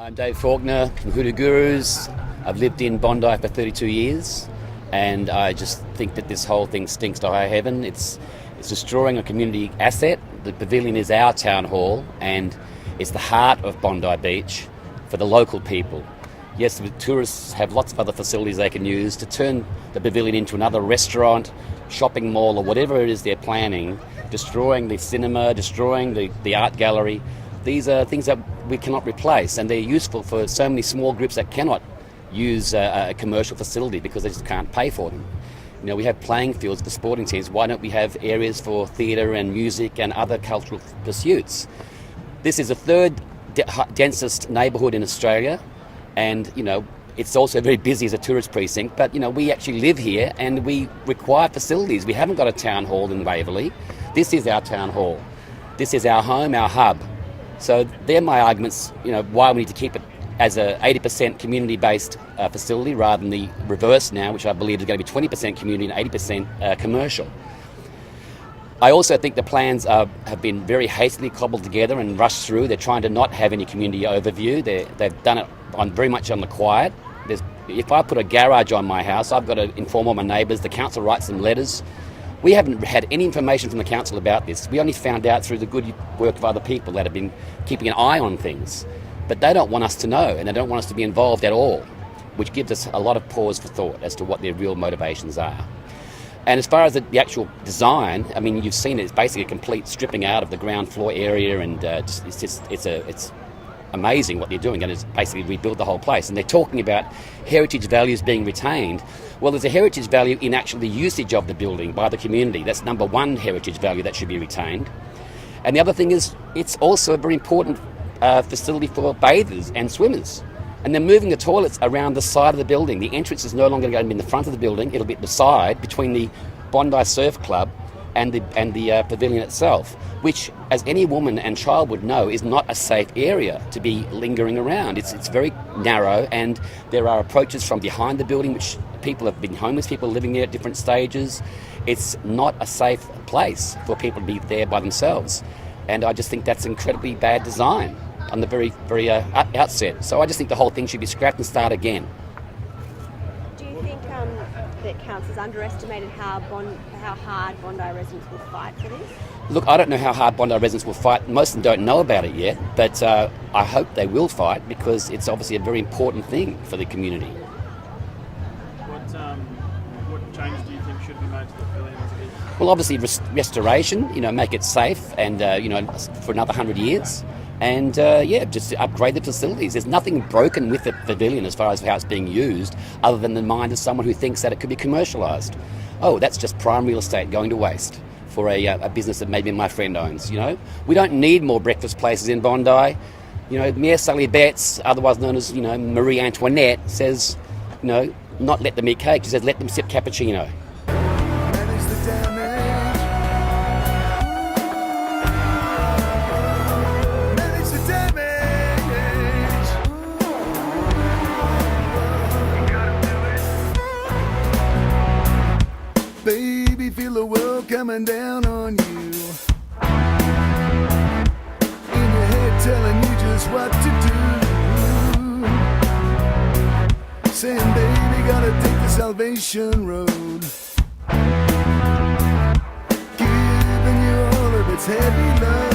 I'm Dave Faulkner from HOODOO Gurus. I've lived in Bondi for 32 years, and I just think that this whole thing stinks to high heaven. It's destroying a community asset. The pavilion is our town hall, and it's the heart of Bondi Beach for the local people. Yes, the tourists have lots of other facilities they can use. To turn the pavilion into another restaurant, shopping mall, or whatever it is they're planning, destroying the cinema, destroying the art gallery, these are things that we cannot replace, and they're useful for so many small groups that cannot use a commercial facility because they just can't pay for them. You know, we have playing fields for sporting teams. Why don't we have areas for theatre and music and other cultural pursuits? This is the third densest neighbourhood in Australia, and you know, it's also very busy as a tourist precinct, but you know, we actually live here and we require facilities. We haven't got a town hall in Waverley. This is our town hall. This is our home, our hub. So they're my arguments, you know, why we need to keep it as a 80% community-based facility rather than the reverse now, which I believe is going to be 20% community and 80% commercial. I also think the plans have been very hastily cobbled together and rushed through. They're trying to not have any community overview. They've done it very much on the quiet. If I put a garage on my house, I've got to inform all my neighbours. The council writes them letters. We haven't had any information from the council about this. We only found out through the good work of other people that have been keeping an eye on things. But they don't want us to know, and they don't want us to be involved at all, which gives us a lot of pause for thought as to what their real motivations are. And as far as the actual design, I mean, you've seen it, it's basically a complete stripping out of the ground floor area, and it's amazing what they're doing, and it's basically rebuilt the whole place. And they're talking about heritage values being retained. Well, there's a heritage value in actually the usage of the building by the community. That's number one heritage value that should be retained. And the other thing is, it's also a very important facility for bathers and swimmers. And they're moving the toilets around the side of the building. The entrance is no longer going to be in the front of the building. It'll be at the side between the Bondi Surf Club and the pavilion itself, which, as any woman and child would know, is not a safe area to be lingering around. It's very narrow, and there are approaches from behind the building, which people have been homeless, people living there at different stages. It's not a safe place for people to be there by themselves. And I just think that's incredibly bad design on the very outset. So I just think the whole thing should be scrapped and start again. Do you think that council's underestimated how hard Bondi residents will fight for this? Look, I don't know how hard Bondi residents will fight. Most of them don't know about it yet, but I hope they will fight because it's obviously a very important thing for the community. What changes do you think should be made to the pavilion? Well, obviously restoration, you know, make it safe and, you know, for another 100 years. And, just upgrade the facilities. There's nothing broken with the pavilion as far as how it's being used, other than the mind of someone who thinks that it could be commercialised. Oh, that's just prime real estate going to waste for a business that maybe my friend owns, you know. We don't need more breakfast places in Bondi. You know, Mayor Sally Betts, otherwise known as, you know, Marie Antoinette, says, you know, not let them eat cake, she says let them sip cappuccino. Baby, feel the world coming down on you. In your head telling you just what to do. Saying, baby, gotta take the salvation road. Giving you all of its heavy love.